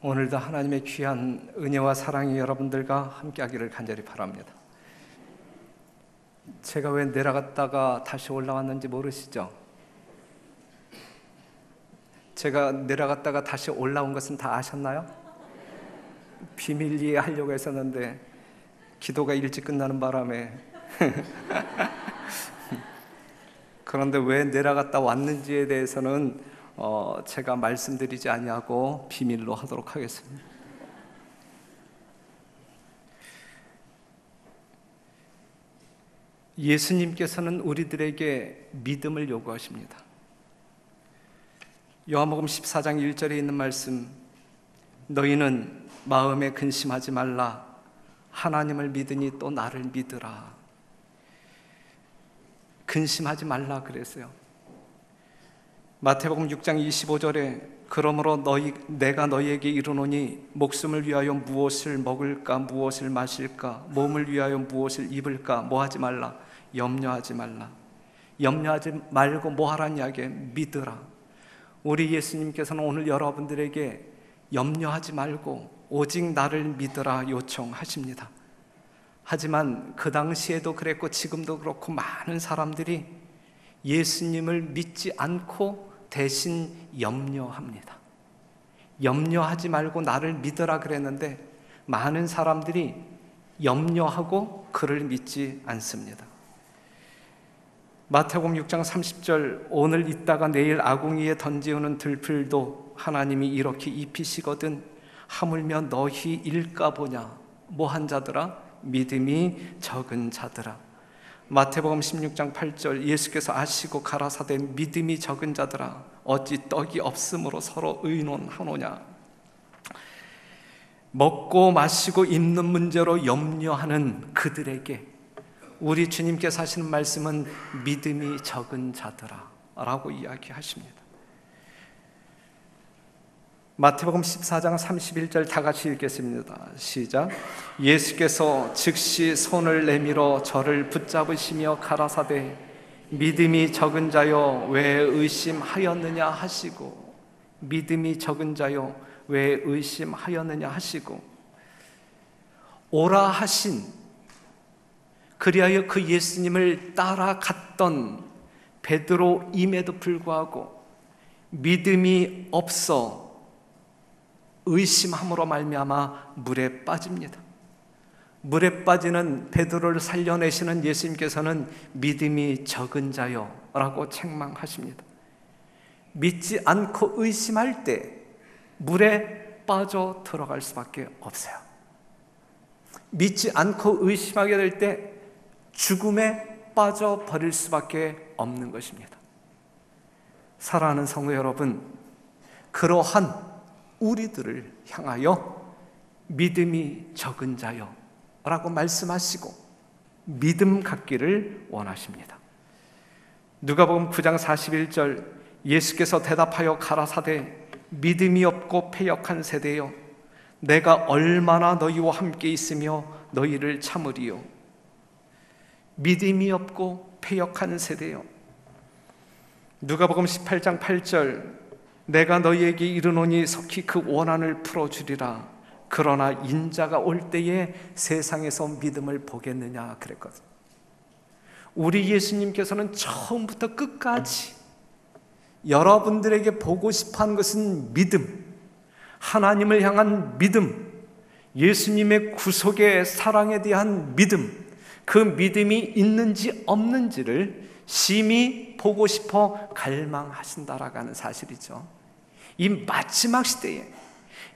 오늘도 하나님의 귀한 은혜와 사랑이 여러분들과 함께하기를 간절히 바랍니다. 제가 왜 내려갔다가 다시 올라왔는지 모르시죠? 제가 내려갔다가 다시 올라온 것은 다 아셨나요? 비밀리에 하려고 했었는데 기도가 일찍 끝나는 바람에 그런데 왜 내려갔다 왔는지에 대해서는 제가 말씀드리지 아니하고 비밀로 하도록 하겠습니다. 예수님께서는 우리들에게 믿음을 요구하십니다. 요한복음 14장 1절에 있는 말씀, 너희는 마음에 근심하지 말라. 하나님을 믿으니 또 나를 믿으라. 근심하지 말라 그랬어요. 마태복음 6장 25절에 그러므로 내가 너희에게 이르노니 목숨을 위하여 무엇을 먹을까 무엇을 마실까 몸을 위하여 무엇을 입을까 뭐하지 말라. 염려하지 말라. 염려하지 말고 뭐하라는 이야기에 믿으라. 우리 예수님께서는 오늘 여러분들에게 염려하지 말고 오직 나를 믿으라 요청하십니다. 하지만 그 당시에도 그랬고 지금도 그렇고 많은 사람들이 예수님을 믿지 않고 대신 염려합니다. 염려하지 말고 나를 믿으라 그랬는데 많은 사람들이 염려하고 그를 믿지 않습니다. 마태복음 6장 30절 오늘 있다가 내일 아궁이에 던지우는 들풀도 하나님이 이렇게 입히시거든 하물며 너희 일까 보냐. 뭐한 자들아? 믿음이 적은 자들아. 마태복음 16장 8절 예수께서 아시고 가라사대 믿음이 적은 자들아 어찌 떡이 없으므로 서로 의논하노냐. 먹고 마시고 입는 문제로 염려하는 그들에게 우리 주님께서 하시는 말씀은 믿음이 적은 자들아 라고 이야기하십니다. 마태복음 14장 31절 다 같이 읽겠습니다. 시작. 예수께서 즉시 손을 내밀어 저를 붙잡으시며 가라사대 믿음이 적은 자여 왜 의심하였느냐 하시고 믿음이 적은 자여 왜 의심하였느냐 하시고 오라 하신 그리하여 그 예수님을 따라갔던 베드로임에도 불구하고 믿음이 없어 의심함으로 말미암아 물에 빠집니다. 물에 빠지는 베드로를 살려내시는 예수님께서는 믿음이 적은 자요 라고 책망하십니다. 믿지 않고 의심할 때 물에 빠져 들어갈 수밖에 없어요. 믿지 않고 의심하게 될 때 죽음에 빠져버릴 수밖에 없는 것입니다. 사랑하는 성도 여러분, 그러한 우리들을 향하여 믿음이 적은 자여 라고 말씀하시고 믿음 갖기를 원하십니다. 누가복음 9장 41절 예수께서 대답하여 가라사대 믿음이 없고 패역한 세대여 내가 얼마나 너희와 함께 있으며 너희를 참으리요. 믿음이 없고 패역한 세대여. 누가복음 18장 8절 내가 너희에게 이르노니 속히 그 원한을 풀어주리라. 그러나 인자가 올 때에 세상에서 믿음을 보겠느냐 그랬거든. 우리 예수님께서는 처음부터 끝까지 여러분들에게 보고 싶어하는 것은 믿음, 하나님을 향한 믿음, 예수님의 구속의 사랑에 대한 믿음, 그 믿음이 있는지 없는지를 심히 보고 싶어 갈망하신다라고 하는 사실이죠. 이 마지막 시대에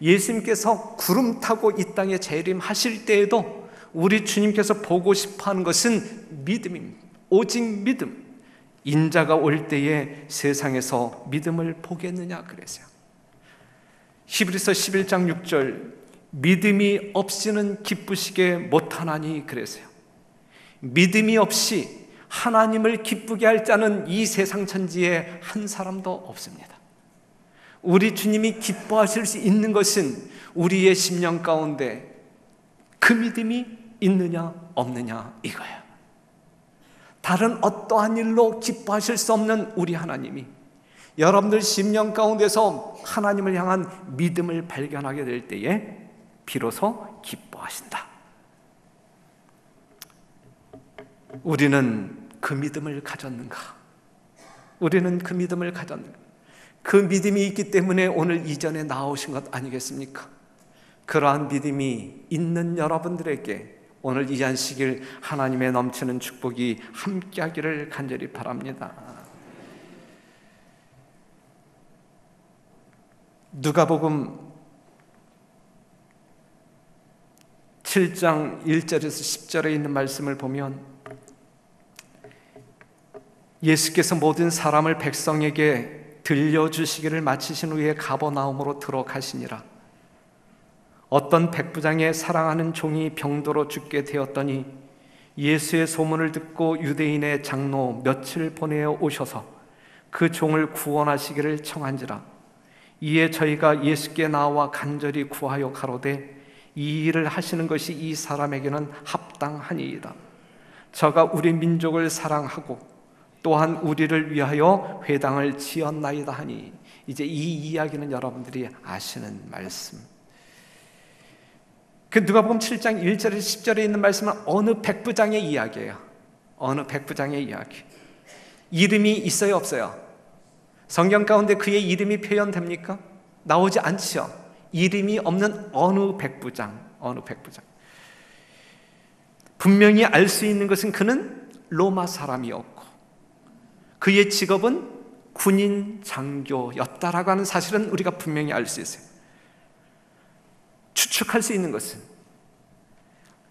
예수님께서 구름 타고 이 땅에 재림하실 때에도 우리 주님께서 보고 싶어하는 것은 믿음입니다. 오직 믿음. 인자가 올 때에 세상에서 믿음을 보겠느냐 그랬어요. 히브리서 11장 6절 믿음이 없이는 기쁘시게 못하나니 그랬어요. 믿음이 없이 하나님을 기쁘게 할 자는 이 세상 천지에 한 사람도 없습니다. 우리 주님이 기뻐하실 수 있는 것은 우리의 심령 가운데 그 믿음이 있느냐 없느냐 이거예요. 다른 어떠한 일로 기뻐하실 수 없는 우리 하나님이 여러분들 심령 가운데서 하나님을 향한 믿음을 발견하게 될 때에 비로소 기뻐하신다. 우리는 그 믿음을 가졌는가? 우리는 그 믿음을 가졌는가? 그 믿음이 있기 때문에 오늘 이전에 나오신 것 아니겠습니까? 그러한 믿음이 있는 여러분들에게 오늘 이 안식일 하나님의 넘치는 축복이 함께하기를 간절히 바랍니다. 누가복음 7장 1절에서 10절에 있는 말씀을 보면 예수께서 모든 사람을 백성에게 들려주시기를 마치신 후에 가버나움으로 들어가시니라. 어떤 백부장의 사랑하는 종이 병도로 죽게 되었더니 예수의 소문을 듣고 유대인의 장로 며칠 보내어 오셔서 그 종을 구원하시기를 청한지라. 이에 저희가 예수께 나와 간절히 구하여 가로되 이 일을 하시는 것이 이 사람에게는 합당하니이다. 저가 우리 민족을 사랑하고 또한 우리를 위하여 회당을 지었나이다 하니, 이제 이 이야기는 여러분들이 아시는 말씀. 그 누가복음 7장 1절에서 10절에 있는 말씀은 어느 백부장의 이야기예요. 어느 백부장의 이야기. 이름이 있어요, 없어요? 성경 가운데 그의 이름이 표현됩니까? 나오지 않지요. 이름이 없는 어느 백부장. 분명히 알 수 있는 것은 그는 로마 사람이었고 그의 직업은 군인 장교였다라고 하는 사실은 우리가 분명히 알 수 있어요. 추측할 수 있는 것은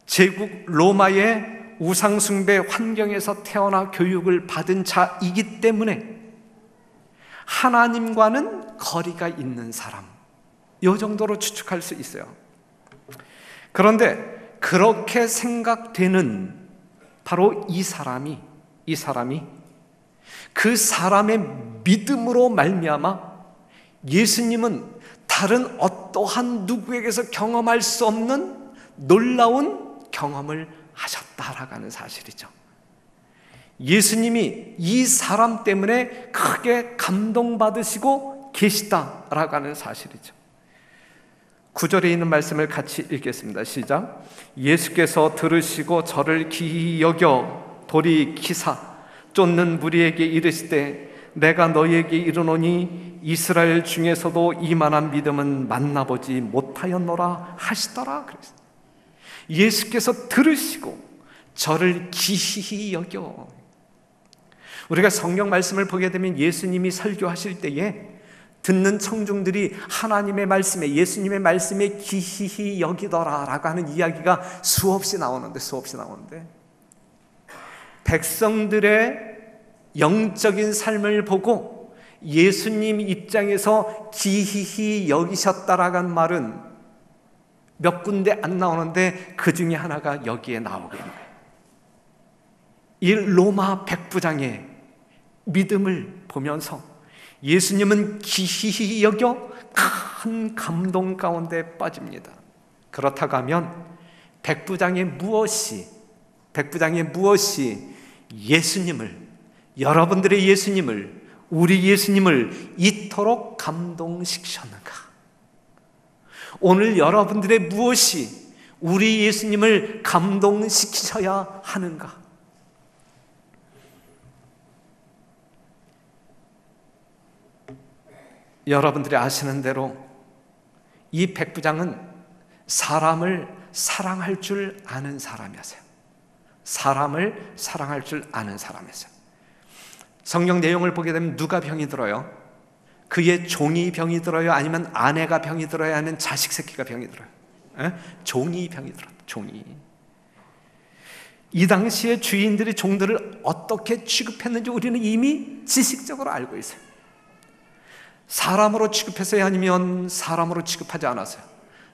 제국 로마의 우상숭배 환경에서 태어나 교육을 받은 자이기 때문에 하나님과는 거리가 있는 사람, 이 정도로 추측할 수 있어요. 그런데 그렇게 생각되는 바로 이 사람이 그 사람의 믿음으로 말미암아 예수님은 다른 어떠한 누구에게서 경험할 수 없는 놀라운 경험을 하셨다라고 하는 사실이죠. 예수님이 이 사람 때문에 크게 감동받으시고 계시다라고 하는 사실이죠. 9절에 있는 말씀을 같이 읽겠습니다. 시작. 예수께서 들으시고 저를 기히 여겨 돌이키사 쫓는 무리에게 이르시되 내가 너희에게 이르노니 이스라엘 중에서도 이만한 믿음은 만나보지 못하였노라 하시더라. 그랬어요. 예수께서 들으시고 저를 기히 여겨. 우리가 성경 말씀을 보게 되면 예수님이 설교하실 때에 듣는 청중들이 하나님의 말씀에, 예수님의 말씀에 기히 여기더라라고 하는 이야기가 수없이 나오는데 백성들의 영적인 삶을 보고 예수님 입장에서 기히 여기셨다라고 하는 말은 몇 군데 안 나오는데 그 중에 하나가 여기에 나오게 됩니다. 이 로마 백부장의 믿음을 보면서 예수님은 기히 여겨 큰 감동 가운데 빠집니다. 그렇다고 하면 백부장의 무엇이 예수님을, 여러분들의 예수님을, 우리 예수님을 이토록 감동시키셨는가? 오늘 여러분들의 무엇이 우리 예수님을 감동시키셔야 하는가? 여러분들이 아시는 대로 이 백부장은 사람을 사랑할 줄 아는 사람이었어요. 성경 내용을 보게 되면 누가 병이 들어요? 그의 종이 병이 들어요? 아니면 아내가 병이 들어요? 아니면 자식 새끼가 병이 들어요? 종이 병이 들어요. 종이. 이 당시에 주인들이 종들을 어떻게 취급했는지 우리는 이미 지식적으로 알고 있어요. 사람으로 취급했어요? 아니면 사람으로 취급하지 않았어요?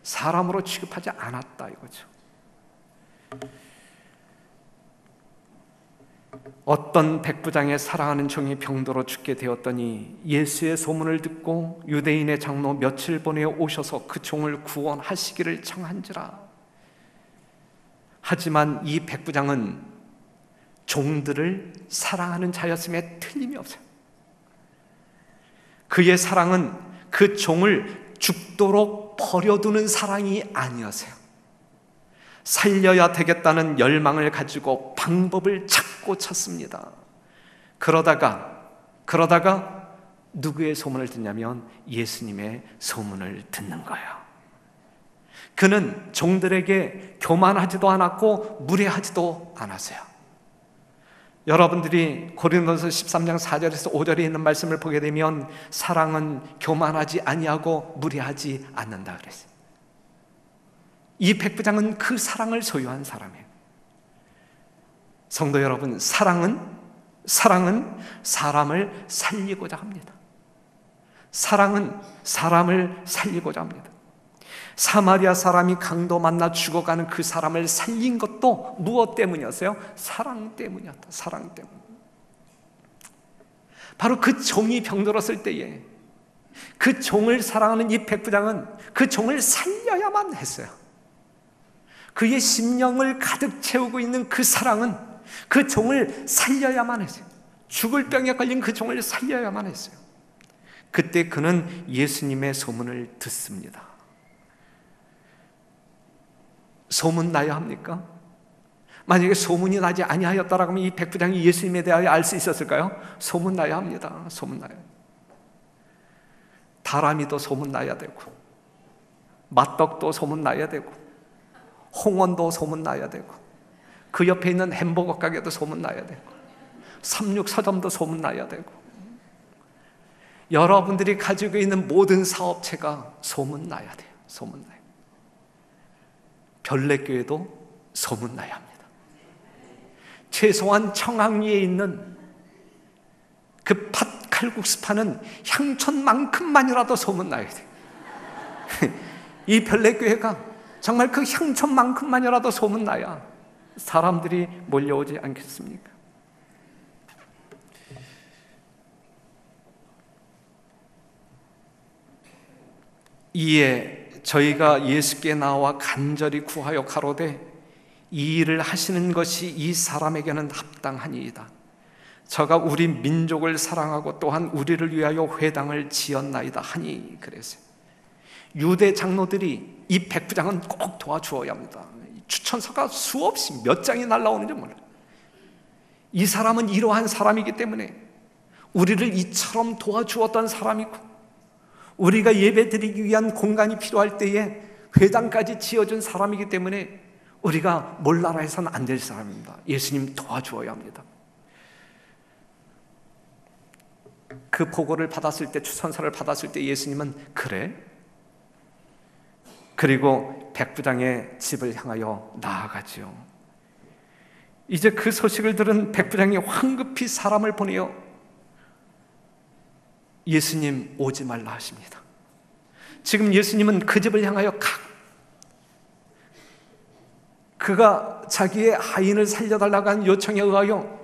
사람으로 취급하지 않았다 이거죠. 어떤 백부장의 사랑하는 종이 병도로 죽게 되었더니 예수의 소문을 듣고 유대인의 장로 며칠 보내어 오셔서 그 종을 구원하시기를 청한지라. 하지만 이 백부장은 종들을 사랑하는 자였음에 틀림이 없어요. 그의 사랑은 그 종을 죽도록 버려두는 사랑이 아니었어요. 살려야 되겠다는 열망을 가지고 방법을 찾고 찾습니다. 그러다가 누구의 소문을 듣냐면 예수님의 소문을 듣는 거예요. 그는 종들에게 교만하지도 않았고 무례하지도 않았어요. 여러분들이 고린도서 13장 4절에서 5절에 있는 말씀을 보게 되면 사랑은 교만하지 아니하고 무례하지 않는다 그랬어요. 이 백부장은 그 사랑을 소유한 사람이에요. 성도 여러분, 사랑은 사람을 살리고자 합니다. 사랑은 사람을 살리고자 합니다. 사마리아 사람이 강도 만나 죽어가는 그 사람을 살린 것도 무엇 때문이었어요? 사랑 때문이었다. 사랑 때문. 바로 그 종이 병들었을 때에 그 종을 사랑하는 이 백부장은 그 종을 살려야만 했어요. 그의 심령을 가득 채우고 있는 그 사랑은 그 종을 살려야만 했어요. 죽을 병에 걸린 그 종을 살려야만 했어요. 그때 그는 예수님의 소문을 듣습니다. 소문 나야 합니까? 만약에 소문이 나지 아니하였다라고 하면 이 백부장이 예수님에 대하여 알 수 있었을까요? 소문 나야 합니다. 소문 나야. 다람이도 소문 나야 되고, 맛떡도 소문 나야 되고, 홍원도 소문 나야 되고, 그 옆에 있는 햄버거 가게도 소문 나야 되고, 삼육서점도 소문 나야 되고, 여러분들이 가지고 있는 모든 사업체가 소문 나야 돼요. 소문 나요. 별내교회도 소문나야 합니다. 최소한 청학리에 있는 그 칼국수 파는 향촌만큼만이라도 소문나야 돼요. 이 별내교회가 정말 그 향촌만큼만이라도 소문나야 사람들이 몰려오지 않겠습니까? 이에 저희가 예수께 나와 간절히 구하여 가로되 이 일을 하시는 것이 이 사람에게는 합당하니이다. 저가 우리 민족을 사랑하고 또한 우리를 위하여 회당을 지었나이다 하니 그랬어요. 유대 장로들이 이 백부장은 꼭 도와주어야 합니다. 추천서가 수없이 몇 장이 날라오는지 몰라요. 이 사람은 이러한 사람이기 때문에 우리를 이처럼 도와주었던 사람이고 우리가 예배드리기 위한 공간이 필요할 때에 회당까지 지어준 사람이기 때문에 우리가 몰라라 해서는 안 될 사람입니다. 예수님 도와주어야 합니다. 그 보고를 받았을 때, 추천서를 받았을 때 예수님은 그래? 그리고 백부장의 집을 향하여 나아가지요. 이제 그 소식을 들은 백부장이 황급히 사람을 보내어 예수님 오지 말라 하십니다. 지금 예수님은 그 집을 향하여 그가 자기의 하인을 살려달라고 한 요청에 의하여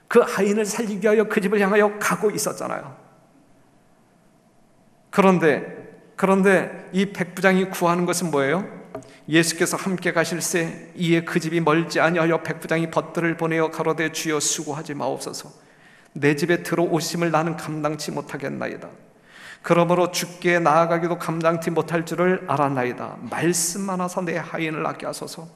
그 하인을 살리기 위하여 그 집을 향하여 가고 있었잖아요. 그런데 이 백부장이 구하는 것은 뭐예요? 예수께서 함께 가실새 이에 그 집이 멀지 아니하여 백부장이 벗들을 보내어 가로되 주여 수고하지 마옵소서. 내 집에 들어오심을 나는 감당치 못하겠나이다. 그러므로 주께 나아가기도 감당치 못할 줄을 알았나이다. 말씀만 하사 내 하인을 낫게 하소서.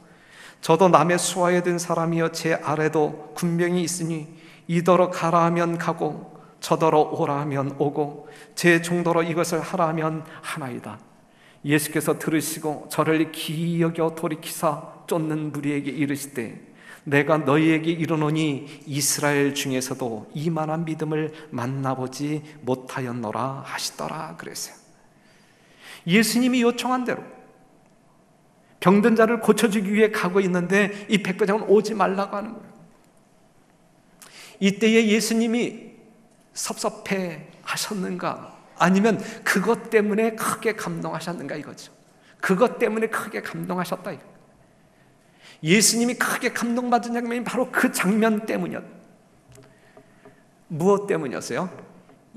저도 남의 수하에 든 사람이여 제 아래도 군병이 있으니 이더러 가라 하면 가고 저더러 오라 하면 오고 제 종더러 이것을 하라 하면 하나이다. 예수께서 들으시고 저를 기이 여겨 돌이키사 쫓는 무리에게 이르시되 내가 너희에게 이르노니 이스라엘 중에서도 이만한 믿음을 만나보지 못하였노라 하시더라 그랬어요. 예수님이 요청한 대로 병든 자를 고쳐주기 위해 가고 있는데 이 백부장은 오지 말라고 하는 거예요. 이때에 예수님이 섭섭해 하셨는가? 아니면 그것 때문에 크게 감동하셨는가 이거죠. 그것 때문에 크게 감동하셨다 이거. 예수님이 크게 감동받은 장면이 바로 그 장면 때문이었어요. 무엇 때문이었어요?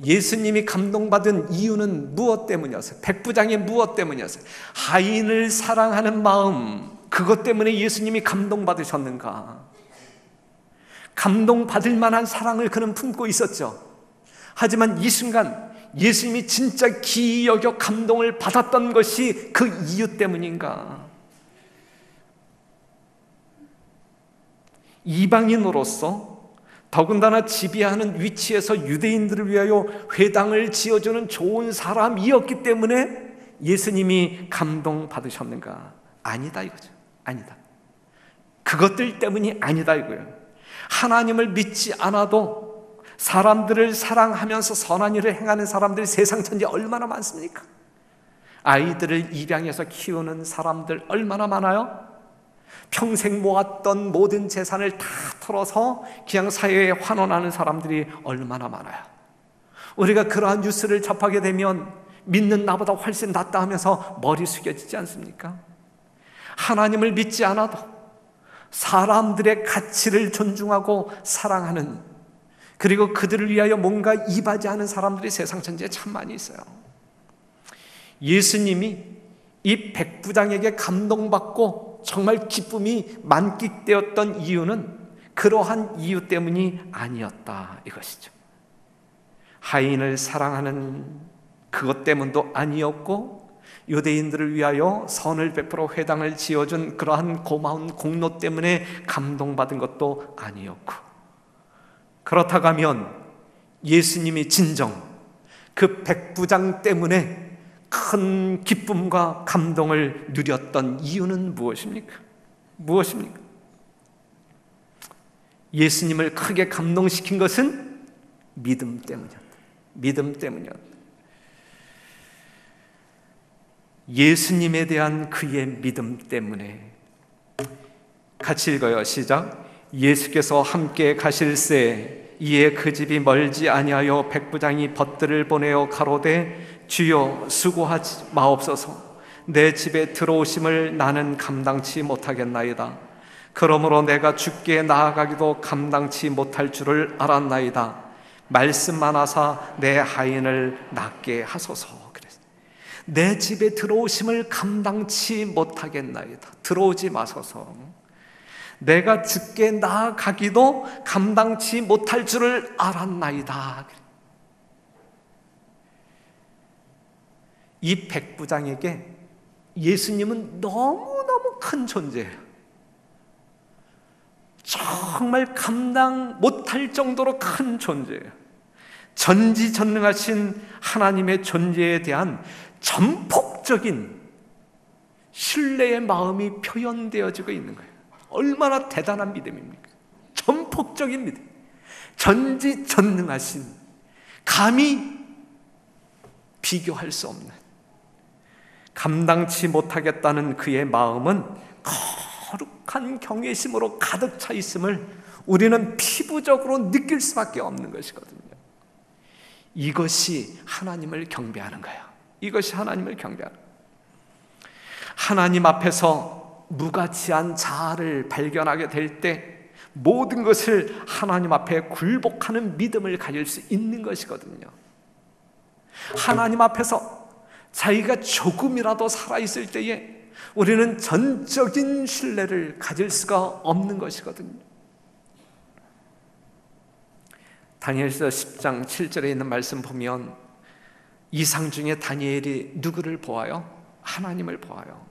예수님이 감동받은 이유는 무엇 때문이었어요? 백부장의 무엇 때문이었어요? 하인을 사랑하는 마음, 그것 때문에 예수님이 감동받으셨는가? 감동받을 만한 사랑을 그는 품고 있었죠. 하지만 이 순간 예수님이 진짜 기이 여겨 감동을 받았던 것이 그 이유 때문인가? 이방인으로서 더군다나 지배하는 위치에서 유대인들을 위하여 회당을 지어주는 좋은 사람이었기 때문에 예수님이 감동받으셨는가? 아니다 이거죠. 아니다. 그것들 때문이 아니다 이거예요. 하나님을 믿지 않아도 사람들을 사랑하면서 선한 일을 행하는 사람들이 세상 천지에 얼마나 많습니까? 아이들을 입양해서 키우는 사람들 얼마나 많아요? 평생 모았던 모든 재산을 다 털어서 그냥 사회에 환원하는 사람들이 얼마나 많아요. 우리가 그러한 뉴스를 접하게 되면 믿는 나보다 훨씬 낫다 하면서 머리 숙여지지 않습니까? 하나님을 믿지 않아도 사람들의 가치를 존중하고 사랑하는, 그리고 그들을 위하여 뭔가 이바지하는 사람들이 세상 천지에 참 많이 있어요. 예수님이 이 백부장에게 감동받고 정말 기쁨이 만끽되었던 이유는 그러한 이유 때문이 아니었다 이것이죠. 하인을 사랑하는 그것 때문도 아니었고, 유대인들을 위하여 선을 베풀어 회당을 지어준 그러한 고마운 공로 때문에 감동받은 것도 아니었고, 그렇다고 하면 예수님이 진정 그 백부장 때문에 큰 기쁨과 감동을 누렸던 이유는 무엇입니까? 무엇입니까? 예수님을 크게 감동시킨 것은 믿음 때문이었다. 믿음 때문이었다. 예수님에 대한 그의 믿음 때문에. 같이 읽어요. 시작. 예수께서 함께 가실새 이에 그 집이 멀지 아니하여 백부장이 벗들을 보내어 가로되 주여 수고하지 마옵소서. 내 집에 들어오심을 나는 감당치 못하겠나이다. 그러므로 내가 주께 나아가기도 감당치 못할 줄을 알았나이다. 말씀만 하사 내 하인을 낫게 하소서. 내 집에 들어오심을 감당치 못하겠나이다. 들어오지 마소서. 내가 주께 나아가기도 감당치 못할 줄을 알았나이다. 이 백부장에게 예수님은 너무너무 큰 존재예요. 정말 감당 못할 정도로 큰 존재예요. 전지전능하신 하나님의 존재에 대한 전폭적인 신뢰의 마음이 표현되어지고 있는 거예요. 얼마나 대단한 믿음입니까? 전폭적인 믿음. 전지전능하신, 감히 비교할 수 없는, 감당치 못하겠다는 그의 마음은 거룩한 경외심으로 가득 차 있음을 우리는 피부적으로 느낄 수밖에 없는 것이거든요. 이것이 하나님을 경배하는 거예요. 이것이 하나님을 경배하는 거예요. 하나님 앞에서 무가치한 자아를 발견하게 될 때 모든 것을 하나님 앞에 굴복하는 믿음을 가질 수 있는 것이거든요. 하나님 앞에서 자기가 조금이라도 살아있을 때에 우리는 전적인 신뢰를 가질 수가 없는 것이거든요. 다니엘서 10장 7절에 있는 말씀 보면 이상 중에 다니엘이 누구를 보아요? 하나님을 보아요.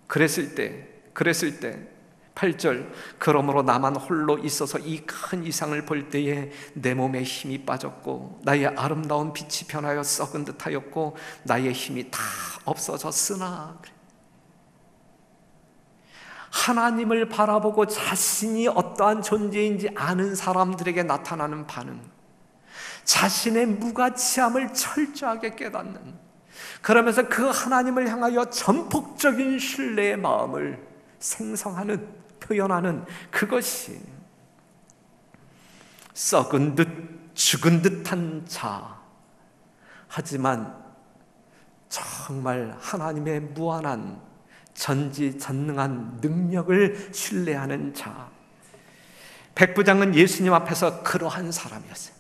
그랬을 때 8절, 그러므로 나만 홀로 있어서 이 큰 이상을 볼 때에 내 몸에 힘이 빠졌고 나의 아름다운 빛이 변하여 썩은 듯하였고 나의 힘이 다 없어졌으나. 하나님을 바라보고 자신이 어떠한 존재인지 아는 사람들에게 나타나는 반응, 자신의 무가치함을 철저하게 깨닫는, 그러면서 그 하나님을 향하여 전폭적인 신뢰의 마음을 생성하는, 표현하는, 그것이 썩은 듯 죽은 듯한 자, 하지만 정말 하나님의 무한한 전지전능한 능력을 신뢰하는 자. 백부장은 예수님 앞에서 그러한 사람이었어요.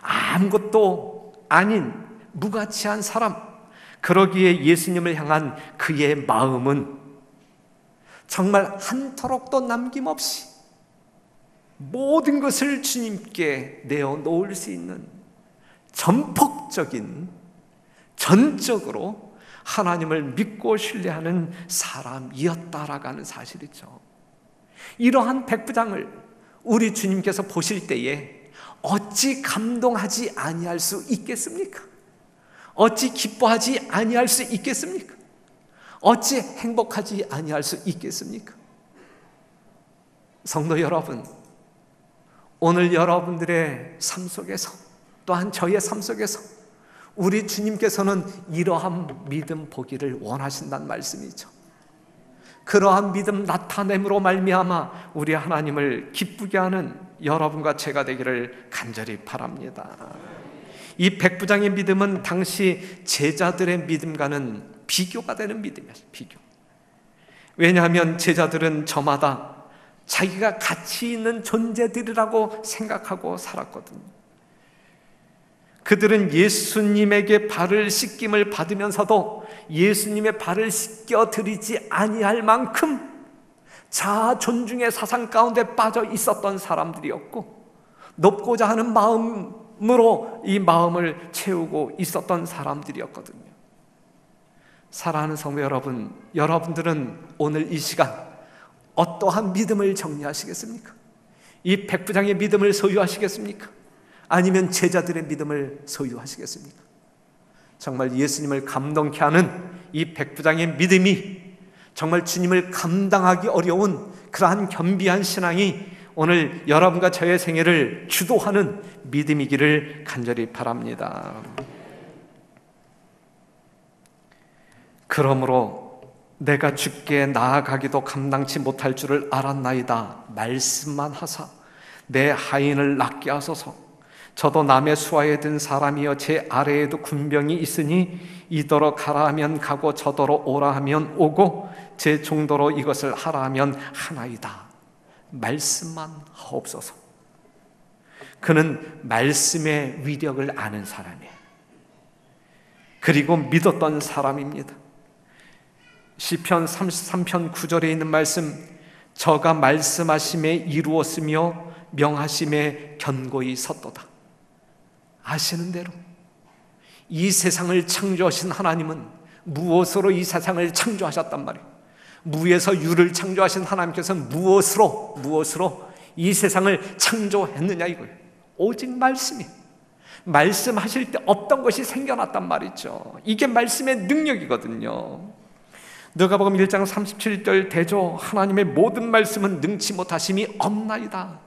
아무것도 아닌 무가치한 사람. 그러기에 예수님을 향한 그의 마음은 정말 한터럭도 남김없이 모든 것을 주님께 내어놓을 수 있는 전폭 궁극적인, 전적으로 하나님을 믿고 신뢰하는 사람이었다라고 하는 사실이죠. 이러한 백부장을 우리 주님께서 보실 때에 어찌 감동하지 아니할 수 있겠습니까? 어찌 기뻐하지 아니할 수 있겠습니까? 어찌 행복하지 아니할 수 있겠습니까? 성도 여러분, 오늘 여러분들의 삶 속에서, 또한 저의 삶 속에서 우리 주님께서는 이러한 믿음 보기를 원하신다는 말씀이죠. 그러한 믿음 나타냄으로 말미암아 우리 하나님을 기쁘게 하는 여러분과 제가 되기를 간절히 바랍니다. 이 백부장의 믿음은 당시 제자들의 믿음과는 비교가 되는 믿음이었어요. 비교. 왜냐하면 제자들은 저마다 자기가 가치 있는 존재들이라고 생각하고 살았거든요. 그들은 예수님에게 발을 씻김을 받으면서도 예수님의 발을 씻겨드리지 아니할 만큼 자아 존중의 사상 가운데 빠져 있었던 사람들이었고, 높고자 하는 마음으로 이 마음을 채우고 있었던 사람들이었거든요. 사랑하는 성도 여러분, 여러분들은 오늘 이 시간 어떠한 믿음을 정리하시겠습니까? 이 백부장의 믿음을 소유하시겠습니까? 아니면 제자들의 믿음을 소유하시겠습니까? 정말 예수님을 감동케 하는 이 백부장의 믿음이 정말 주님을 감당하기 어려운 그러한 겸비한 신앙이 오늘 여러분과 저의 생애를 주도하는 믿음이기를 간절히 바랍니다. 그러므로 내가 주께 나아가기도 감당치 못할 줄을 알았나이다. 말씀만 하사 내 하인을 낫게 하소서. 저도 남의 수하에 든 사람이여 제 아래에도 군병이 있으니 이더러 가라 하면 가고 저더러 오라 하면 오고 제 종도로 이것을 하라 하면 하나이다. 말씀만 하옵소서. 그는 말씀의 위력을 아는 사람이에요. 그리고 믿었던 사람입니다. 시편 33편 9절에 있는 말씀, 저가 말씀하심에 이루었으며 명하심에 견고히 섰도다. 아시는 대로 이 세상을 창조하신 하나님은 무엇으로 이 세상을 창조하셨단 말이에요. 무에서 유를 창조하신 하나님께서는 무엇으로 이 세상을 창조했느냐 이거예요. 오직 말씀이. 말씀하실 때 없던 것이 생겨났단 말이죠. 이게 말씀의 능력이거든요. 누가복음 1장 37절 대조 하나님의 모든 말씀은 능치 못하심이 없나이다.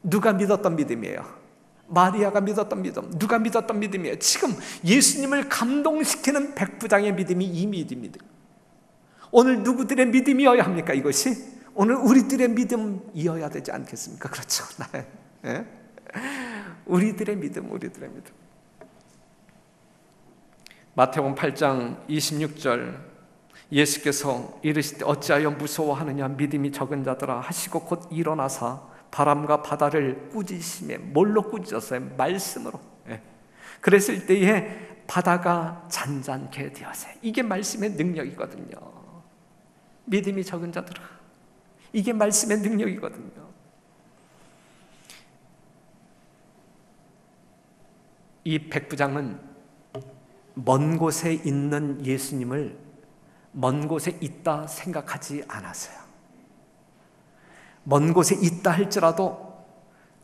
누가 믿었던 믿음이에요? 마리아가 믿었던 믿음. 누가 믿었던 믿음이에요? 지금 예수님을 감동시키는 백부장의 믿음이 이 믿음입니다. 오늘 누구들의 믿음이어야 합니까? 이것이 오늘 우리들의 믿음이어야 되지 않겠습니까? 그렇죠. 네? 우리들의 믿음. 마태복음 8장 26절 예수께서 이르시되 어찌하여 무서워하느냐 믿음이 적은 자들아 하시고 곧 일어나사 바람과 바다를 꾸짖으시며 뭘로 꾸짖었어요? 말씀으로. 그랬을 때에 바다가 잔잔케 되었어요. 이게 말씀의 능력이거든요. 믿음이 적은 자들아, 이게 말씀의 능력이거든요. 이 백부장은 먼 곳에 있는 예수님을 먼 곳에 있다 생각하지 않았어요. 먼 곳에 있다 할지라도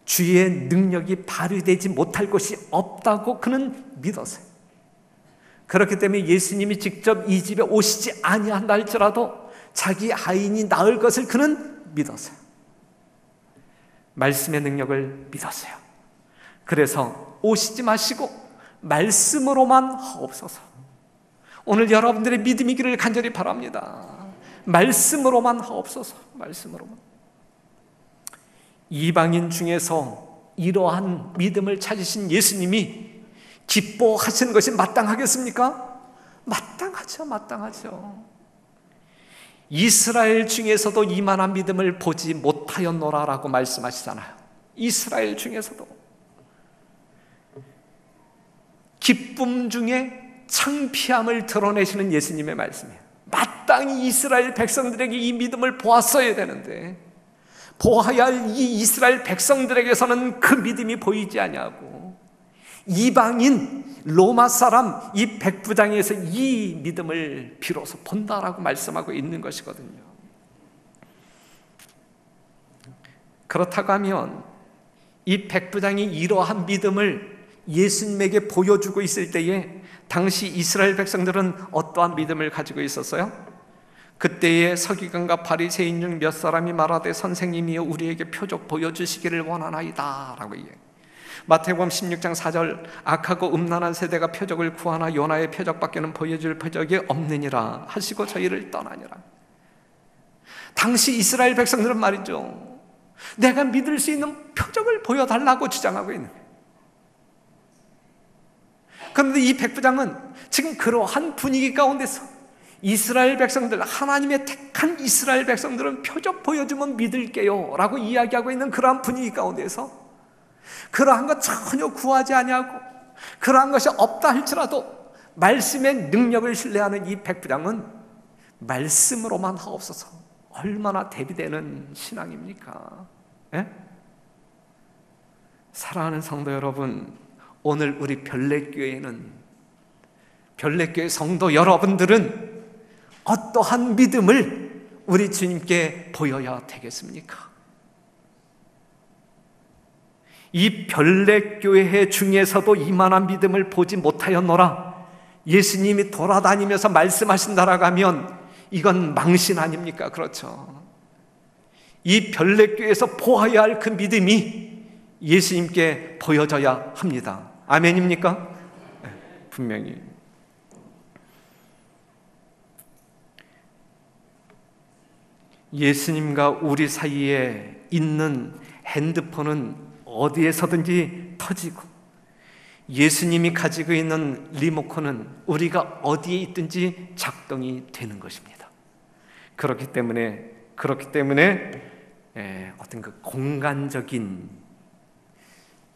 주의 능력이 발휘되지 못할 것이 없다고 그는 믿었어요. 그렇기 때문에 예수님이 직접 이 집에 오시지 아니한다 할지라도 자기 아인이 나을 것을 그는 믿었어요. 말씀의 능력을 믿었어요. 그래서 오시지 마시고 말씀으로만 하옵소서. 오늘 여러분들의 믿음이기를 간절히 바랍니다. 말씀으로만 하옵소서. 말씀으로만. 이방인 중에서 이러한 믿음을 찾으신 예수님이 기뻐하시는 것이 마땅하겠습니까? 마땅하죠. 이스라엘 중에서도 이만한 믿음을 보지 못하였노라라고 말씀하시잖아요. 이스라엘 중에서도 기쁨 중에 창피함을 드러내시는 예수님의 말씀이에요. 마땅히 이스라엘 백성들에게 이 믿음을 보았어야 되는데 보아야 할 이 이스라엘 백성들에게서는 그 믿음이 보이지 아니하고 이방인 로마 사람 이 백부장에서 이 믿음을 비로소 본다라고 말씀하고 있는 것이거든요. 그렇다고 하면 이 백부장이 이러한 믿음을 예수님에게 보여주고 있을 때에 당시 이스라엘 백성들은 어떠한 믿음을 가지고 있었어요? 그때에 서기관과 바리새인 중 몇 사람이 말하되 선생님이여 우리에게 표적 보여주시기를 원하나이다 라고 얘기해요. 마태복음 16장 4절 악하고 음란한 세대가 표적을 구하나 요나의 표적밖에는 보여줄 표적이 없느니라 하시고 저희를 떠나니라. 당시 이스라엘 백성들은 말이죠, 내가 믿을 수 있는 표적을 보여달라고 주장하고 있는 거예요. 그런데 이 백부장은 지금 그러한 분위기 가운데서 이스라엘 백성들, 하나님의 택한 이스라엘 백성들은 표적 보여주면 믿을게요 라고 이야기하고 있는 그러한 분위기 가운데서 그러한 것 전혀 구하지 아니하고 그러한 것이 없다 할지라도 말씀의 능력을 신뢰하는 이 백부장은 말씀으로만 하옵소서, 얼마나 대비되는 신앙입니까? 예? 사랑하는 성도 여러분, 오늘 우리 별내교회는, 별내교회 성도 여러분들은 어떠한 믿음을 우리 주님께 보여야 되겠습니까? 이 별내교회 중에서도 이만한 믿음을 보지 못하였노라 예수님이 돌아다니면서 말씀하신다라고 하면 이건 망신 아닙니까? 그렇죠. 이 별내교회에서 보아야 할 그 믿음이 예수님께 보여져야 합니다. 아멘입니까? 네, 분명히. 예수님과 우리 사이에 있는 핸드폰은 어디에서든지 터지고 예수님이 가지고 있는 리모컨은 우리가 어디에 있든지 작동이 되는 것입니다. 그렇기 때문에 어떤 그 공간적인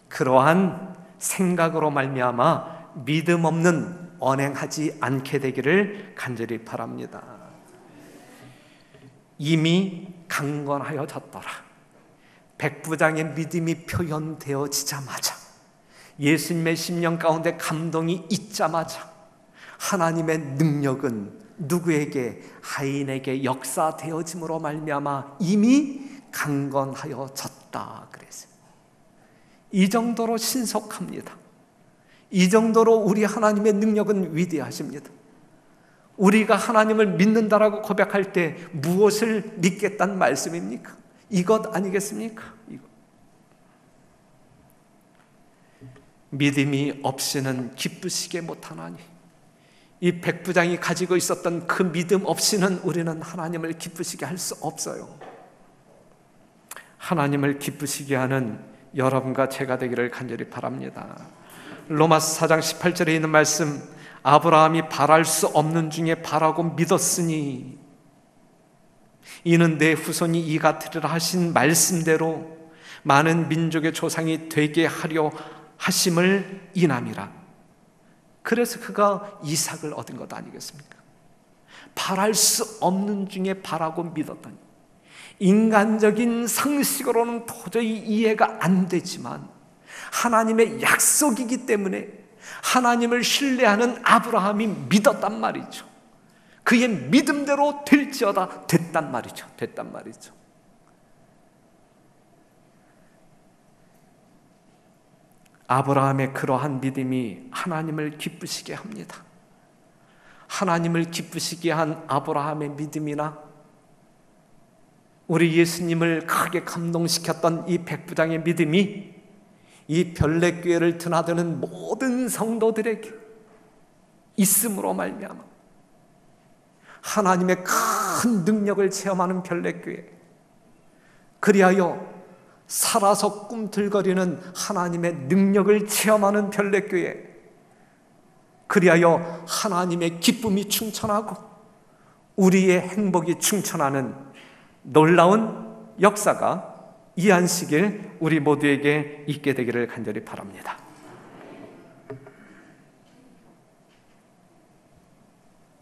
그러한 생각으로 말미암아 믿음 없는 언행하지 않게 되기를 간절히 바랍니다. 이미 강건하여졌더라. 백부장의 믿음이 표현되어지자마자, 예수님의 심령 가운데 감동이 있자마자 하나님의 능력은 누구에게? 하인에게 역사되어짐으로 말미암아 이미 강건하여졌다 그랬어요. 이 정도로 신속합니다. 이 정도로 우리 하나님의 능력은 위대하십니다. 우리가 하나님을 믿는다라고 고백할 때 무엇을 믿겠다는 말씀입니까? 이것 아니겠습니까? 이것. 믿음이 없이는 기쁘시게 못하나니, 이 백부장이 가지고 있었던 그 믿음 없이는 우리는 하나님을 기쁘시게 할 수 없어요. 하나님을 기쁘시게 하는 여러분과 제가 되기를 간절히 바랍니다. 로마서 4장 18절에 있는 말씀, 아브라함이 바랄 수 없는 중에 바라고 믿었으니 이는 내 후손이 이 같으리라 하신 말씀대로 많은 민족의 조상이 되게 하려 하심을 인함이라. 그래서 그가 이삭을 얻은 것 아니겠습니까? 바랄 수 없는 중에 바라고 믿었다니, 인간적인 상식으로는 도저히 이해가 안 되지만 하나님의 약속이기 때문에 하나님을 신뢰하는 아브라함이 믿었단 말이죠. 그의 믿음대로 될지어다 됐단 말이죠. 됐단 말이죠. 아브라함의 그러한 믿음이 하나님을 기쁘시게 합니다. 하나님을 기쁘시게 한 아브라함의 믿음이나 우리 예수님을 크게 감동시켰던 이 백부장의 믿음이 이 별내교회를 드나드는 모든 성도들에게 있음으로 말미암아 하나님의 큰 능력을 체험하는 별내교회, 그리하여 살아서 꿈틀거리는 하나님의 능력을 체험하는 별내교회, 그리하여 하나님의 기쁨이 충천하고 우리의 행복이 충천하는 놀라운 역사가 이 안식일 우리 모두에게 있게 되기를 간절히 바랍니다.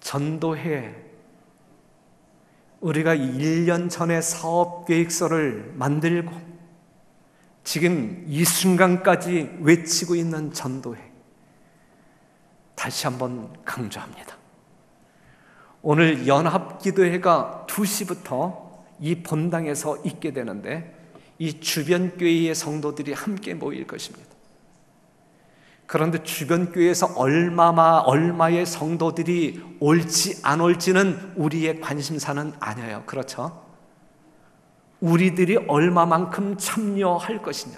전도회, 우리가 1년 전에 사업계획서를 만들고 지금 이 순간까지 외치고 있는 전도회, 다시 한번 강조합니다. 오늘 연합기도회가 2시부터 이 본당에서 있게 되는데 이 주변 교회의 성도들이 함께 모일 것입니다. 그런데 주변 교회에서 얼마의 성도들이 올지 안 올지는 우리의 관심사는 아니에요. 그렇죠? 우리들이 얼마만큼 참여할 것이냐,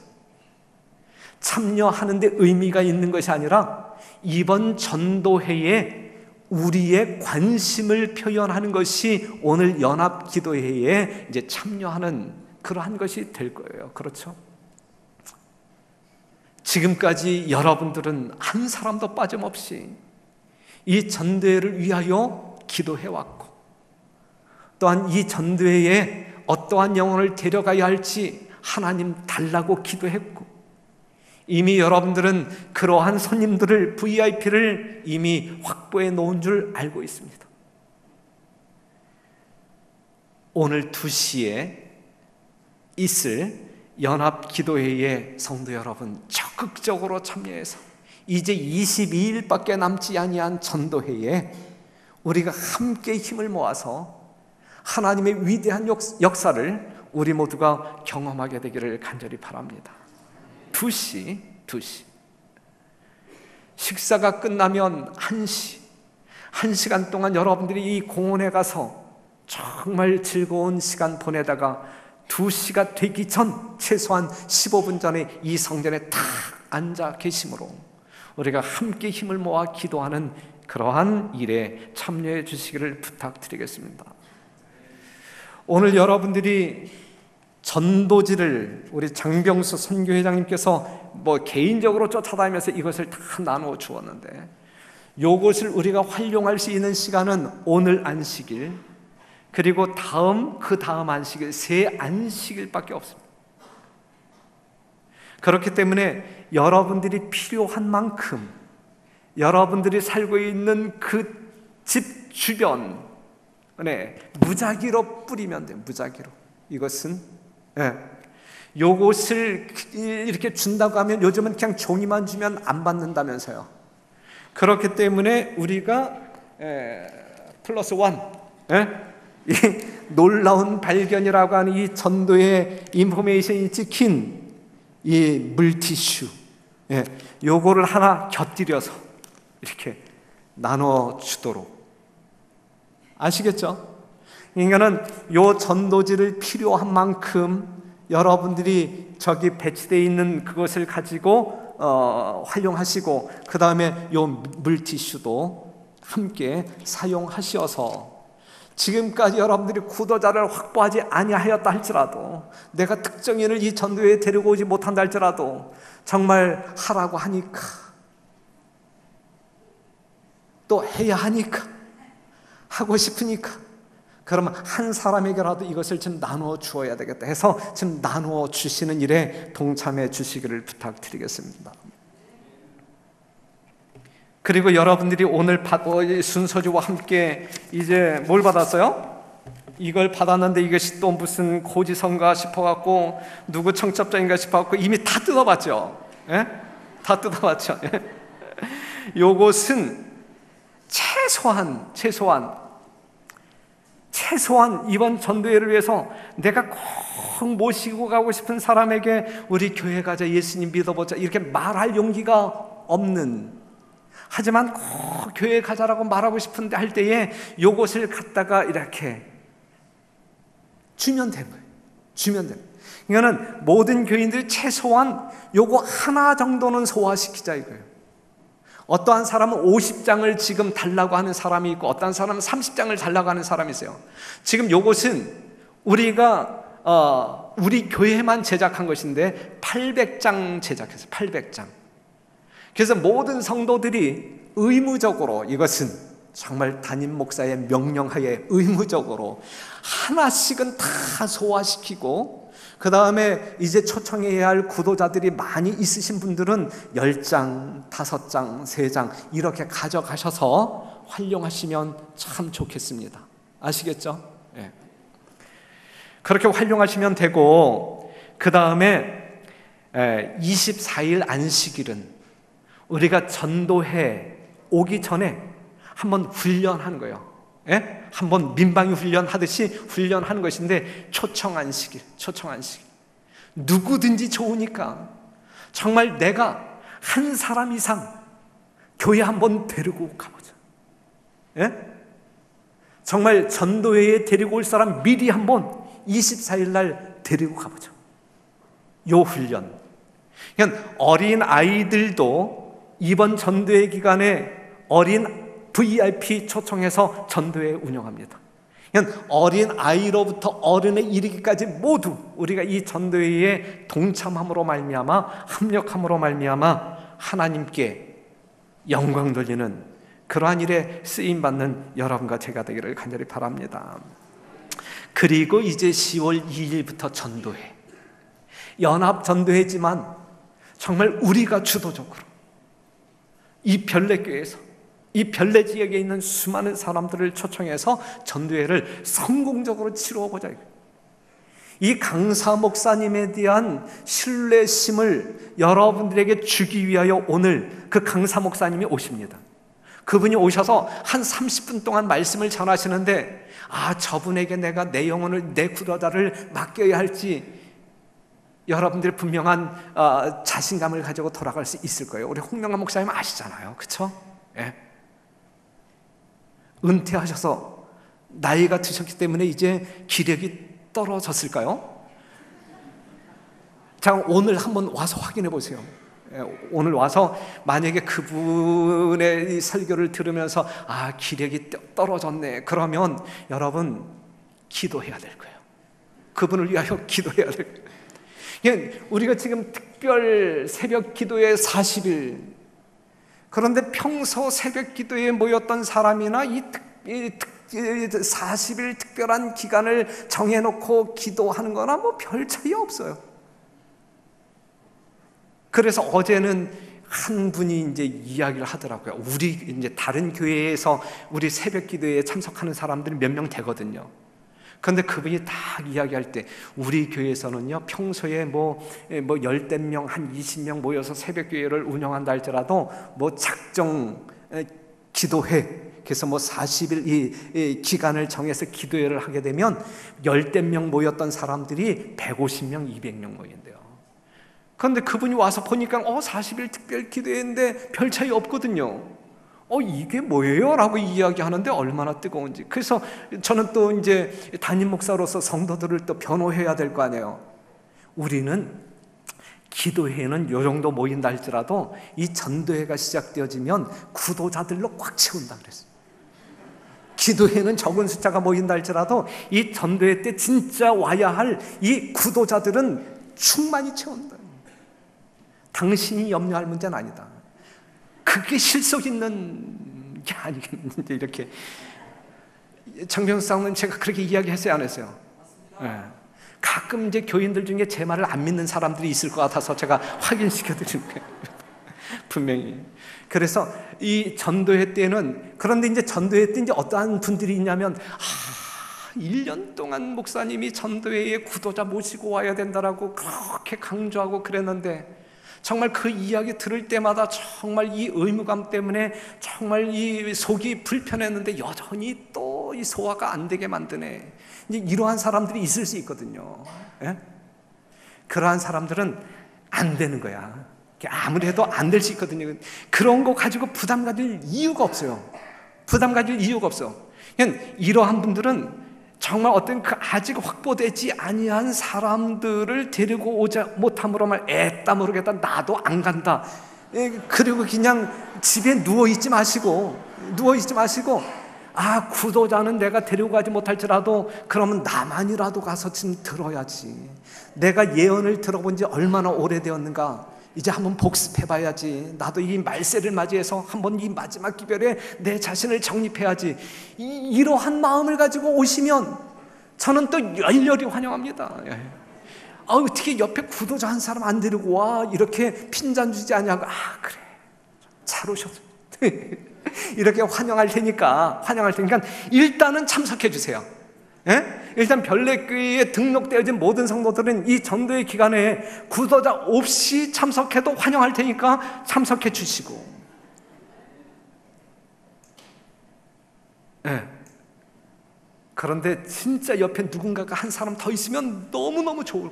참여하는데 의미가 있는 것이 아니라 이번 전도회에 우리의 관심을 표현하는 것이 오늘 연합기도회에 이제 참여하는 그러한 것이 될 거예요. 그렇죠? 지금까지 여러분들은 한 사람도 빠짐없이 이 전도회를 위하여 기도해왔고, 또한 이 전도회에 어떠한 영혼을 데려가야 할지 하나님 달라고 기도했고, 이미 여러분들은 그러한 손님들을, VIP를 이미 확보해 놓은 줄 알고 있습니다. 오늘 2시에 있을 연합기도회에 성도 여러분 적극적으로 참여해서 이제 22일밖에 남지 아니한 전도회에 우리가 함께 힘을 모아서 하나님의 위대한 역사를 우리 모두가 경험하게 되기를 간절히 바랍니다. 2시. 식사가 끝나면 1시. 1시간 동안 여러분들이 이 공원에 가서 정말 즐거운 시간 보내다가 2시가 되기 전, 최소한 15분 전에 이 성전에 탁 앉아 계심으로 우리가 함께 힘을 모아 기도하는 그러한 일에 참여해 주시기를 부탁드리겠습니다. 오늘 여러분들이 전도지를 우리 장병수 선교회장님께서 개인적으로 쫓아다니면서 이것을 다 나누어 주었는데, 이것을 우리가 활용할 수 있는 시간은 오늘 안식일, 그리고 그 다음 안식일, 새 안식일밖에 없습니다. 그렇기 때문에 여러분들이 필요한 만큼 여러분들이 살고 있는 그 집 주변에 무작위로 뿌리면 돼요. 무작위로. 이것은 요것을 이렇게 준다고 하면 요즘은 그냥 종이만 주면 안 받는다면서요. 그렇기 때문에 우리가 플러스 원, 이 놀라운 발견이라고 하는 이 전도의 인포메이션이 찍힌 이 물티슈, 요거를 하나 곁들여서 이렇게 나눠주도록. 아시겠죠? 그러니까는 요 전도지를 필요한 만큼 여러분들이 저기 배치되어 있는 그것을 가지고 활용하시고, 그 다음에 요 물티슈도 함께 사용하셔서 지금까지 여러분들이 구도자를 확보하지 아니하였다 할지라도, 내가 특정인을 이 전도회에 데리고 오지 못한다 할지라도 정말 하라고 하니까, 또 해야 하니까, 하고 싶으니까, 그러면 한 사람에게라도 이것을 좀 나누어 주어야 되겠다 해서 지금 나누어 주시는 일에 동참해 주시기를 부탁드리겠습니다. 그리고 여러분들이 오늘 순서주와 함께 이제 뭘 받았어요? 이걸 받았는데 이것이 또 무슨 고지서인가 싶어갖고, 누구 청첩장인가 싶어갖고 이미 다 뜯어봤죠? 다 뜯어봤죠? 요것은 최소한 이번 전도회를 위해서 내가 꼭 모시고 가고 싶은 사람에게 우리 교회 가자, 예수님 믿어보자 이렇게 말할 용기가 없는, 하지만 꼭 교회 가자라고 말하고 싶은데 할 때에 요것을 갖다가 이렇게 주면 되는 거예요. 주면 되는 거예요. 그러니까는 모든 교인들이 최소한 요거 하나 정도는 소화시키자 이거예요. 어떠한 사람은 50장을 지금 달라고 하는 사람이 있고, 어떠한 사람은 30장을 달라고 하는 사람이 있어요. 지금 요것은 우리가 우리 교회만 제작한 것인데 800장 제작했어요. 800장. 그래서 모든 성도들이 의무적으로, 이것은 정말 담임 목사의 명령하에 의무적으로 하나씩은 다 소화시키고, 그 다음에 이제 초청해야 할 구도자들이 많이 있으신 분들은 10장, 5장, 3장 이렇게 가져가셔서 활용하시면 참 좋겠습니다. 아시겠죠? 그렇게 활용하시면 되고, 그 다음에 24일 안식일은 우리가 전도회 오기 전에 한번 훈련하는 거예요. 한번 민방위 훈련하듯이 훈련하는 것인데, 초청 안식일. 누구든지 좋으니까 정말 내가 한 사람 이상 교회 한번 데리고 가보자. 정말 전도회에 데리고 올 사람 미리 한번 24일 날 데리고 가보자. 요 훈련. 그러니까 어린 아이들도 이번 전도회 기간에 어린 VIP 초청해서 전도회 운영합니다. 그러니까 어린 아이로부터 어른에 이르기까지 모두 우리가 이 전도회에 동참함으로 말미암아, 합력함으로 말미암아 하나님께 영광 돌리는 그러한 일에 쓰임받는 여러분과 제가 되기를 간절히 바랍니다. 그리고 이제 10월 2일부터 전도회, 연합 전도회지만 정말 우리가 주도적으로 이 별내교회에서, 이 별내 지역에 있는 수많은 사람들을 초청해서 전도회를 성공적으로 치루어보자. 이 강사 목사님에 대한 신뢰심을 여러분들에게 주기 위하여 오늘 그 강사 목사님이 오십니다. 그분이 오셔서 한 30분 동안 말씀을 전하시는데, 저분에게 내가 내 영혼을, 내 구도자를 맡겨야 할지 여러분들의 분명한 자신감을 가지고 돌아갈 수 있을 거예요. 우리 홍명관 목사님 아시잖아요, 그렇죠? 은퇴하셔서 나이가 드셨기 때문에 이제 기력이 떨어졌을까요? 자, 오늘 한번 와서 확인해 보세요. 오늘 와서 만약에 그분의 이 설교를 들으면서 기력이 떨어졌네, 그러면 여러분 기도해야 될 거예요. 그분을 위하여 기도해야 될 거예요. 우리가 지금 특별 새벽 기도에 40일, 그런데 평소 새벽 기도에 모였던 사람이나 이 40일 특별한 기간을 정해놓고 기도하는 거나 뭐 별 차이 없어요. 그래서 어제는 한 분이 이제 이야기를 하더라고요. 우리 이제 다른 교회에서 우리 새벽 기도에 참석하는 사람들이 몇 명 되거든요. 그런데 그분이 딱 이야기할 때, 우리 교회에서는요, 평소에 뭐 열댓 명, 한 20명 모여서 새벽 교회를 운영한다 할지라도 뭐 작정 기도회, 그래서 뭐 40일 이 기간을 정해서 기도회를 하게 되면 열댓 명 모였던 사람들이 150명, 200명 모인대요. 그런데 그분이 와서 보니까 40일 특별 기도회인데 별 차이 없거든요. 이게 뭐예요? 라고 이야기하는데 얼마나 뜨거운지. 그래서 저는 또 이제 담임 목사로서 성도들을 또 변호해야 될 거 아니에요. 우리는 기도회는 요 정도 모인다 할지라도 이 전도회가 시작되어지면 구도자들로 꽉 채운다 그랬어요. 기도회는 적은 숫자가 모인다 할지라도 이 전도회 때 진짜 와야 할 이 구도자들은 충만히 채운다. 당신이 염려할 문제는 아니다. 그게 실속 있는 게 아니겠는데, 이렇게. 정병상은 제가 그렇게 이야기했어요, 안 했어요? 가끔 이제 교인들 중에 제 말을 안 믿는 사람들이 있을 것 같아서 제가 확인시켜 드리는 거예요. 분명히. 그래서 이 전도회 때는, 그런데 이제 전도회 때 이제 어떠한 분들이 있냐면, 1년 동안 목사님이 전도회에 구도자 모시고 와야 된다라고 그렇게 강조하고 그랬는데, 정말 그 이야기 들을 때마다 정말 이 의무감 때문에 정말 이 속이 불편했는데 여전히 또 이 소화가 안 되게 만드네. 이제 이러한 사람들이 있을 수 있거든요. 그러한 사람들은 안 되는 거야. 아무리 해도 안 될 수 있거든요. 그런 거 가지고 부담 가질 이유가 없어요. 부담 가질 이유가 없어. 그냥 이러한 분들은 정말 어떤 그 아직 확보되지 아니한 사람들을 데리고 오자 못함으로 말 애따 모르겠다, 나도 안 간다. 그리고 그냥 집에 누워있지 마시고 구도자는 내가 데리고 가지 못할지라도 그러면 나만이라도 가서 좀 들어야지. 내가 예언을 들어본 지 얼마나 오래되었는가, 이제 한번 복습해봐야지. 나도 이 말세를 맞이해서 한번 이 마지막 기별에 내 자신을 정립해야지. 이러한 마음을 가지고 오시면 저는 또 열렬히 환영합니다. 어떻게 옆에 구도자 한 사람 안 데리고 와? 이렇게 핀잔 주지 않냐고. 그래, 잘 오셨어. 이렇게 환영할 테니까 일단은 참석해 주세요. 일단 별내교회에 등록되어진 모든 성도들은 이 전도의 기간에 구도자 없이 참석해도 환영할 테니까 참석해 주시고, 그런데 진짜 옆에 누군가가 한 사람 더 있으면 너무너무 좋을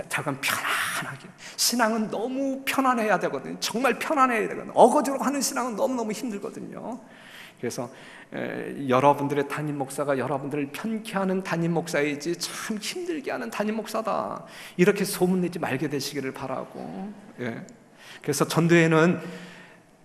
잠깐 편안하게. 신앙은 너무 편안해야 되거든요. 정말 편안해야 되거든요. 어거지로 하는 신앙은 너무너무 힘들거든요. 그래서 여러분들의 담임 목사가 여러분들을 편케하는 담임 목사이지 참 힘들게 하는 담임 목사다, 이렇게 소문내지 말게 되시기를 바라고. 그래서 전도회는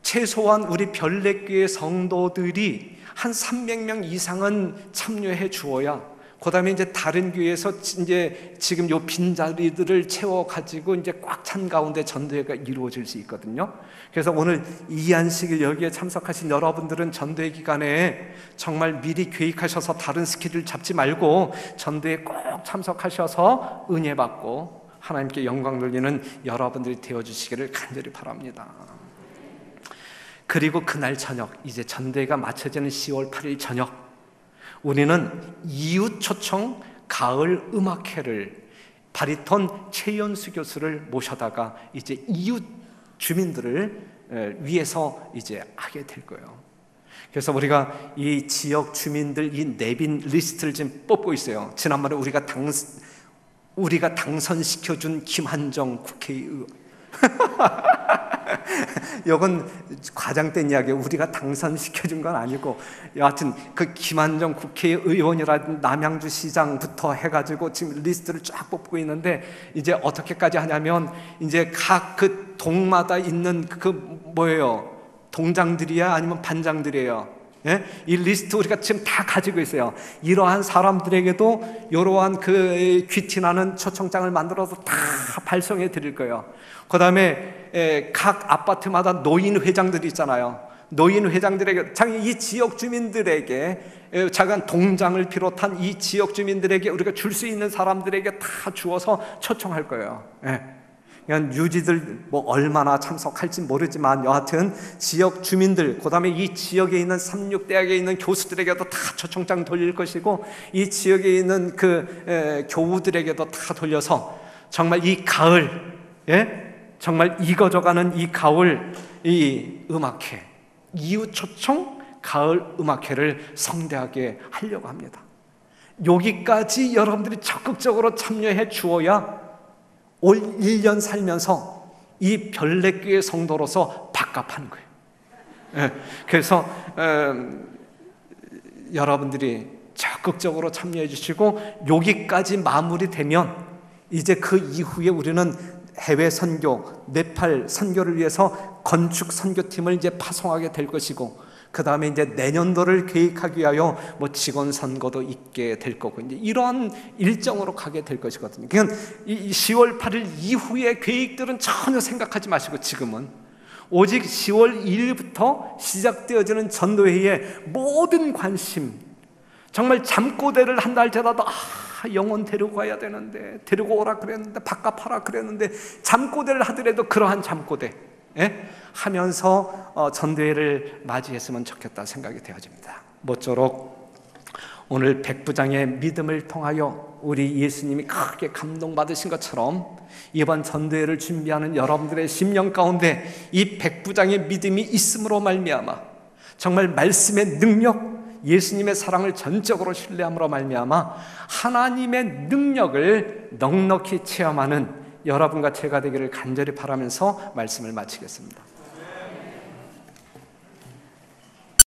최소한 우리 별내교회 성도들이 한 300명 이상은 참여해 주어야, 그 다음에 이제 다른 교회에서 이제 지금 요 빈자리들을 채워가지고 이제 꽉 찬 가운데 전도회가 이루어질 수 있거든요. 그래서 오늘 이안식일 여기에 참석하신 여러분들은 전도회 기간에 정말 미리 계획하셔서 다른 스케줄 잡지 말고 전도회 꼭 참석하셔서 은혜 받고 하나님께 영광 돌리는 여러분들이 되어주시기를 간절히 바랍니다. 그리고 그날 저녁, 이제 전도회가 마쳐지는 10월 8일 저녁, 우리는 이웃 초청 가을 음악회를 바리톤 최연수 교수를 모셔다가 이제 이웃 주민들을 위해서 이제 하게 될 거예요. 그래서 우리가 이 지역 주민들 이 내빈 리스트를 지금 뽑고 있어요. 지난번에 우리가 당선시켜준 김한정 국회의원. 이건 과장된 이야기예요. 우리가 당선시켜준 건 아니고, 여하튼 그 김한정 국회의원이라든 남양주 시장부터 해가지고 지금 리스트를 쫙 뽑고 있는데, 이제 어떻게까지 하냐면 이제 각 그 동마다 있는 그 뭐예요? 동장들이야 아니면 반장들이에요? 이 리스트 우리가 지금 다 가지고 있어요. 이러한 사람들에게도 이러한 그 귀티나는 초청장을 만들어서 다 발송해 드릴 거예요. 그 다음에 각 아파트마다 노인 회장들이 있잖아요. 노인 회장들에게, 이 지역 주민들에게, 작은 동장을 비롯한 이 지역 주민들에게 우리가 줄 수 있는 사람들에게 다 주어서 초청할 거예요. 그냥 유지들 뭐 얼마나 참석할지 모르지만 여하튼 지역 주민들, 그 다음에 이 지역에 있는 삼육대학에 있는 교수들에게도 다 초청장 돌릴 것이고, 이 지역에 있는 그 교우들에게도 다 돌려서 정말 이 가을, 정말 익어져가는 이 가을, 이 음악회, 이웃 초청 가을 음악회를 성대하게 하려고 합니다. 여기까지 여러분들이 적극적으로 참여해 주어야 올 1년 살면서 이 별내교회 성도로서 밥값하는 거예요. 그래서 여러분들이 적극적으로 참여해 주시고, 여기까지 마무리되면 이제 그 이후에 우리는 해외 선교, 네팔 선교를 위해서 건축 선교팀을 이제 파송하게 될 것이고, 그 다음에 이제 내년도를 계획하기 위하여 뭐 직원 선거도 있게 될 거고, 이제 이러한 일정으로 가게 될 것이거든요. 그러니까 이 10월 8일 이후의 계획들은 전혀 생각하지 마시고, 지금은 오직 10월 2일부터 시작되어지는 전도회의 모든 관심, 정말 잠꼬대를 한다 할지라도 영혼 데리고 가야 되는데, 데리고 오라 그랬는데, 밥값하라 그랬는데, 잠꼬대를 하더라도 그러한 잠꼬대 하면서 전도회를 맞이했으면 좋겠다 생각이 되어집니다. 모쪼록 오늘 백부장의 믿음을 통하여 우리 예수님이 크게 감동받으신 것처럼 이번 전도회를 준비하는 여러분들의 심령 가운데 이 백부장의 믿음이 있음으로 말미암아 정말 말씀의 능력, 예수님의 사랑을 전적으로 신뢰함으로 말미암아 하나님의 능력을 넉넉히 체험하는 여러분과 제가 되기를 간절히 바라면서 말씀을 마치겠습니다.